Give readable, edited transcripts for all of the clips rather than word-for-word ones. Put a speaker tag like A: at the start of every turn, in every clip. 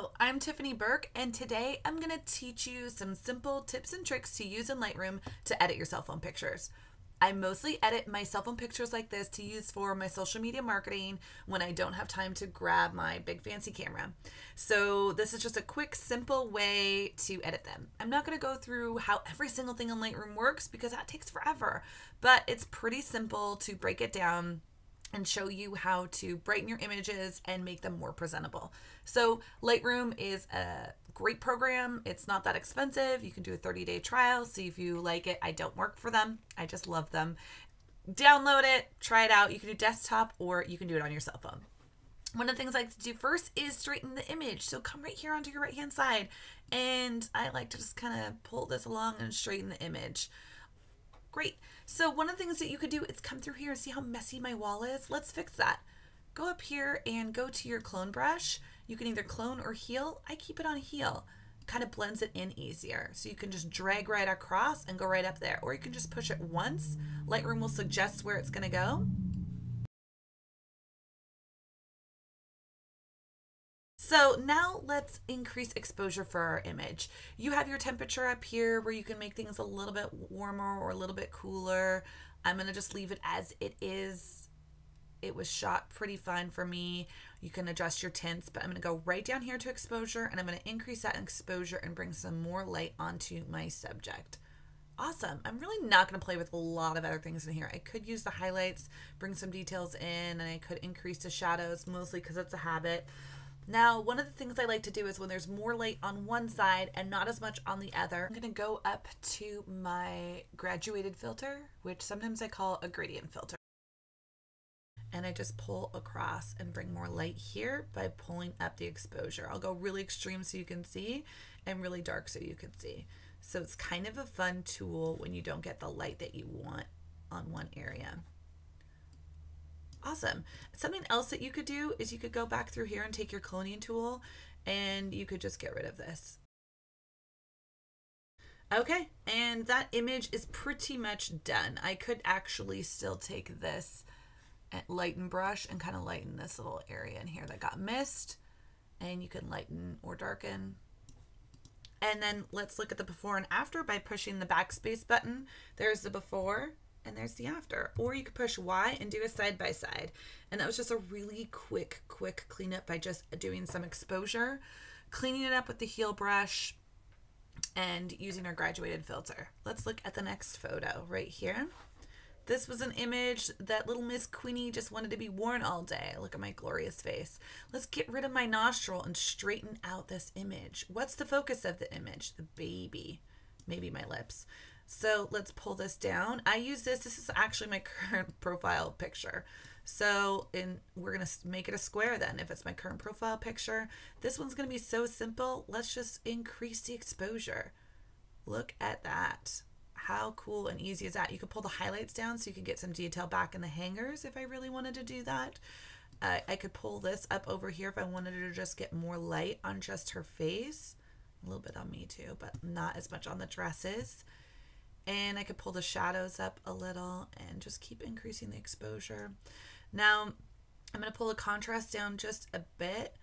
A: Hello, I'm Tiffany Burke, and today I'm going to teach you some simple tips and tricks to use in Lightroom to edit your cell phone pictures. I mostly edit my cell phone pictures like this to use for my social media marketing when I don't have time to grab my big fancy camera. So this is just a quick, simple way to edit them. I'm not going to go through how every single thing in Lightroom works because that takes forever, but it's pretty simple to break it down and show you how to brighten your images and make them more presentable. So Lightroom is a great program. It's not that expensive. You can do a 30-day trial, see if you like it. I don't work for them. I just love them. Download it, try it out. You can do desktop or you can do it on your cell phone. One of the things I like to do first is straighten the image. So come right here onto your right-hand side. And I like to just kind of pull this along and straighten the image. Great. So one of the things that you could do is come through here and see how messy my wall is. Let's fix that. Go up here and go to your clone brush. You can either clone or heal. I keep it on heal. Kind of blends it in easier. So you can just drag right across and go right up there. Or you can just push it once. Lightroom will suggest where it's going to go. So now let's increase exposure for our image. You have your temperature up here where you can make things a little bit warmer or a little bit cooler. I'm going to just leave it as it is. It was shot pretty fine for me. You can adjust your tints, but I'm going to go right down here to exposure and I'm going to increase that exposure and bring some more light onto my subject. Awesome. I'm really not going to play with a lot of other things in here. I could use the highlights, bring some details in, and I could increase the shadows, mostly because it's a habit. Now, one of the things I like to do is when there's more light on one side and not as much on the other, I'm going to go up to my graduated filter, which sometimes I call a gradient filter. And I just pull across and bring more light here by pulling up the exposure. I'll go really extreme so you can see and really dark so you can see. So it's kind of a fun tool when you don't get the light that you want on one area. Awesome. Something else that you could do is you could go back through here and take your cloning tool and you could just get rid of this. Okay, and that image is pretty much done. I could actually still take this lighten brush and kind of lighten this little area in here that got missed, and you can lighten or darken. And then let's look at the before and after by pushing the backspace button. There's the before and there's the after. Or you could push Y and do a side by side. And that was just a really quick cleanup by just doing some exposure, cleaning it up with the heel brush, and using our graduated filter. Let's look at the next photo right here. This was an image that little Miss Queenie just wanted to be worn all day. Look at my glorious face. Let's get rid of my nostril and straighten out this image. What's the focus of the image? The baby, maybe my lips. So let's pull this down. I use this. This is actually my current profile picture. So we're going to make it a square then if it's my current profile picture. This one's going to be so simple. Let's just increase the exposure. Look at that. How cool and easy is that? You could pull the highlights down so you can get some detail back in the hangers if I really wanted to do that. I could pull this up over here if I wanted to just get more light on just her face. A little bit on me too, but not as much on the dresses. And I could pull the shadows up a little and just keep increasing the exposure. Now, I'm going to pull the contrast down just a bit.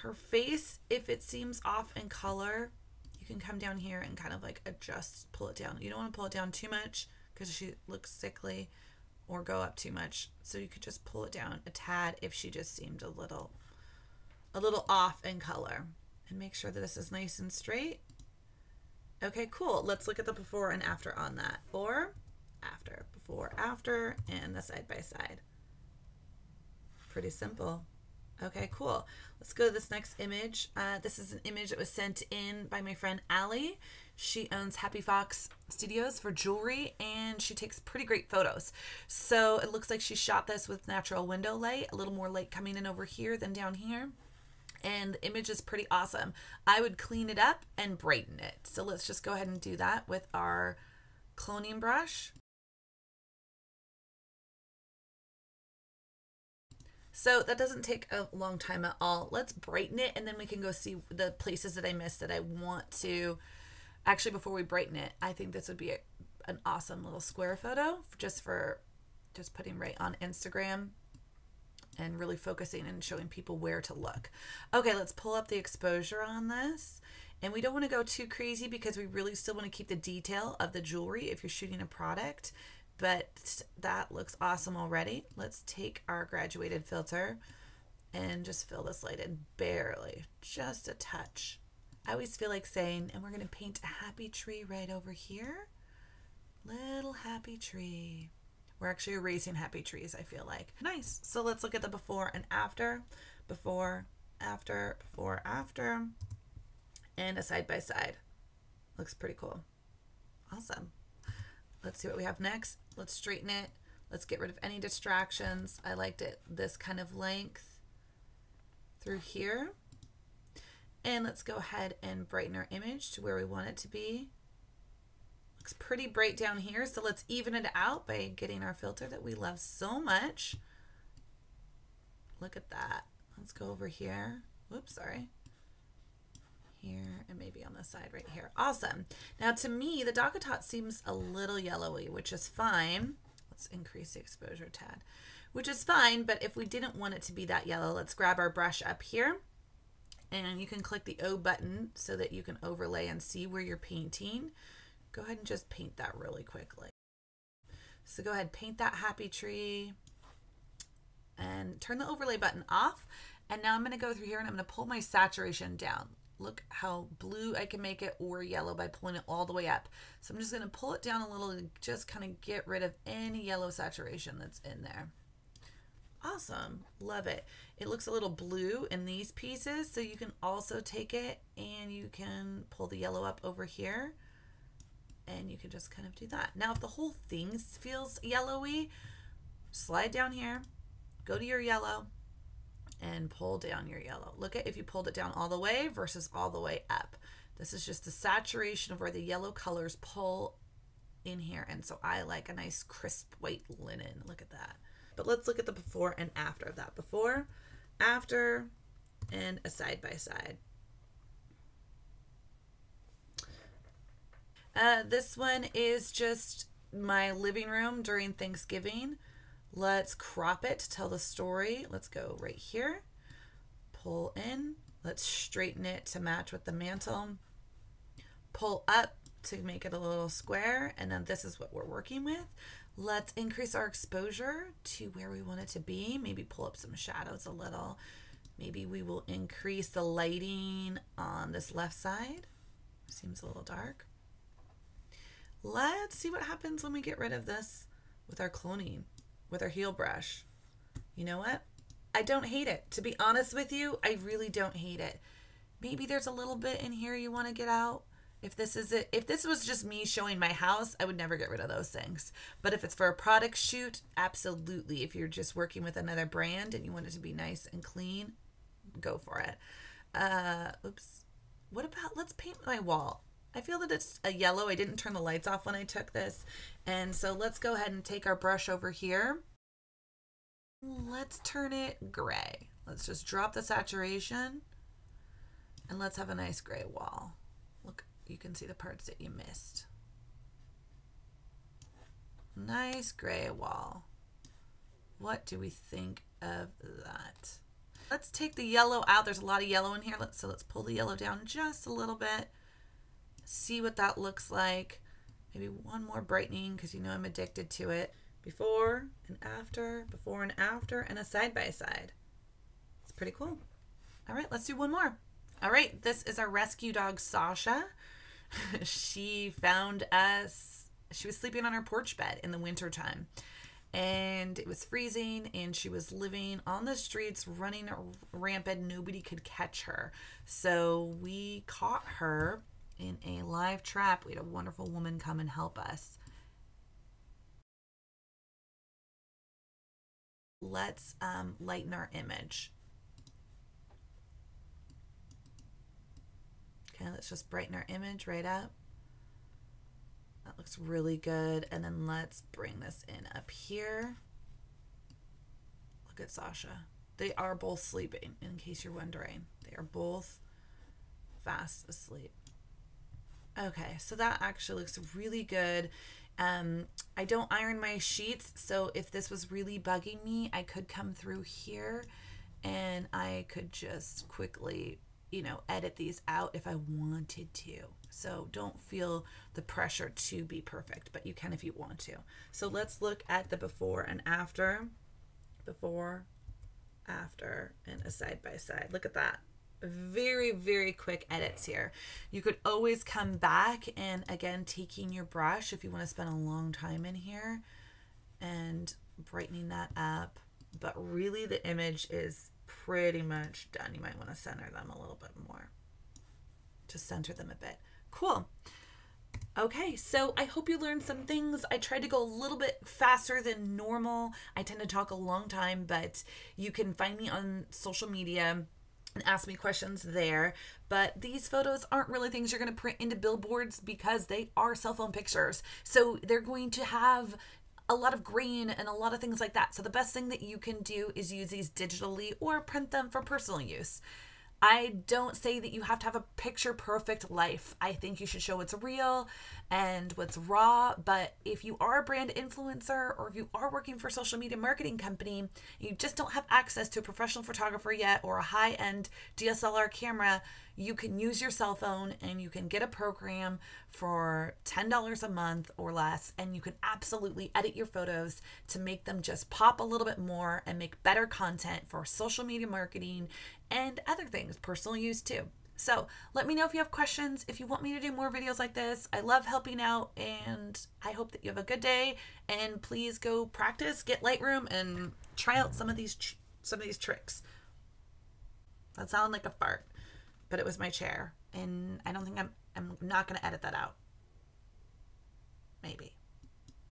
A: Her face, if it seems off in color, you can come down here and kind of like adjust, pull it down. You don't want to pull it down too much because she looks sickly, or go up too much. So you could just pull it down a tad if she just seemed a little off in color. And make sure that this is nice and straight. Okay, cool. Let's look at the before and after on that. Or after, before, after, and the side by side. Pretty simple. Okay, cool. Let's go to this next image. This is an image that was sent in by my friend Allie. She owns Happy Fox Studios for jewelry, and she takes pretty great photos. So it looks like she shot this with natural window light, a little more light coming in over here than down here. And the image is pretty awesome. I would clean it up and brighten it. So let's just go ahead and do that with our cloning brush. So that doesn't take a long time at all. Let's brighten it and then we can go see the places that I missed that I want to. Actually, before we brighten it, I think this would be an awesome little square photo just putting right on Instagram. and really focusing and showing people where to look. Okay, let's pull up the exposure on this. And we don't want to go too crazy because we really still want to keep the detail of the jewelry if you're shooting a product. But that looks awesome already. Let's take our graduated filter and just fill this light in barely, just a touch. I always feel like saying, and we're going to paint a happy tree right over here. Little happy tree. We're actually erasing happy trees, I feel like. Nice. So let's look at the before and after. Before, after, before, after. And a side by side. Looks pretty cool. Awesome. Let's see what we have next. Let's straighten it. Let's get rid of any distractions. I liked it this kind of length through here. And let's go ahead and brighten our image to where we want it to be. Looks pretty bright down here, so let's even it out by getting our filter that we love so much. Look at that. Let's go over here. Whoops, sorry. Here and maybe on the side right here. Awesome. Now to me, the Docatot seems a little yellowy, which is fine. Let's increase the exposure a tad, which is fine, but if we didn't want it to be that yellow, let's grab our brush up here and you can click the O button so that you can overlay and see where you're painting. Go ahead and just paint that really quickly. So go ahead, paint that happy tree and turn the overlay button off. And now I'm going to go through here and I'm going to pull my saturation down. Look how blue I can make it, or yellow by pulling it all the way up. So I'm just going to pull it down a little to just kind of get rid of any yellow saturation that's in there. Awesome. Love it. It looks a little blue in these pieces, so you can also take it and you can pull the yellow up over here and you can just kind of do that. Now if the whole thing feels yellowy, slide down here, go to your yellow, and pull down your yellow. Look at if you pulled it down all the way versus all the way up. This is just the saturation of where the yellow colors pull in here. And so I like a nice crisp white linen. Look at that. But let's look at the before and after of that. Before, after, and a side by side. This one is just my living room during Thanksgiving. Let's crop it to tell the story. Let's go right here, pull in, let's straighten it to match with the mantle, pull up to make it a little square, and then this is what we're working with. Let's increase our exposure to where we want it to be. Maybe pull up some shadows a little. Maybe we will increase the lighting on this left side. Seems a little dark. Let's see what happens when we get rid of this with our cloning, with our heel brush. You know what? I don't hate it. To be honest with you, I really don't hate it. Maybe there's a little bit in here you want to get out. If this is it, if this was just me showing my house, I would never get rid of those things. But if it's for a product shoot, absolutely. If you're just working with another brand and you want it to be nice and clean, go for it. Oops. What about, let's paint my wall. I feel that it's a yellow. I didn't turn the lights off when I took this. And so let's go ahead and take our brush over here. Let's turn it gray. Let's just drop the saturation and let's have a nice gray wall. Look, you can see the parts that you missed. Nice gray wall. What do we think of that? Let's take the yellow out. There's a lot of yellow in here. So let's pull the yellow down just a little bit. See what that looks like. Maybe one more brightening because you know I'm addicted to it. Before and after, and a side by side. It's pretty cool. All right, let's do one more. All right, this is our rescue dog, Sasha. She found us. She was sleeping on her porch bed in the winter time. And it was freezing and she was living on the streets, running rampant. Nobody could catch her. So we caught her in a live trap. We had a wonderful woman come and help us. Let's lighten our image. Okay, let's just brighten our image right up. That looks really good. And then let's bring this in up here. Look at Sasha. They are both sleeping, in case you're wondering. They are both fast asleep. Okay, so that actually looks really good. I don't iron my sheets, so if this was really bugging me, I could come through here and I could just quickly, you know, edit these out if I wanted to. So don't feel the pressure to be perfect, but you can if you want to. So let's look at the before and after. Before, after, and a side by side. Look at that. Very, very quick edits here. You could always come back and again, taking your brush if you want to spend a long time in here and brightening that up. But really the image is pretty much done. You might want to center them a little bit more. Just center them a bit. Cool. Okay, so I hope you learned some things. I tried to go a little bit faster than normal. I tend to talk a long time, but you can find me on social media and ask me questions there. But these photos aren't really things you're going to print into billboards because they are cell phone pictures. So they're going to have a lot of grain and a lot of things like that. So the best thing that you can do is use these digitally or print them for personal use. I don't say that you have to have a picture perfect life. I think you should show what's real and what's raw. But if you are a brand influencer or if you are working for a social media marketing company, you just don't have access to a professional photographer yet or a high-end DSLR camera, you can use your cell phone and you can get a program for $10 a month or less, and you can absolutely edit your photos to make them just pop a little bit more and make better content for social media marketing and other things, personal use too. So let me know if you have questions, if you want me to do more videos like this. I love helping out, and I hope that you have a good day, and please go practice, get Lightroom, and try out some of these tricks. That sounded like a fart, but it was my chair, and I don't think I'm not going to edit that out. Maybe.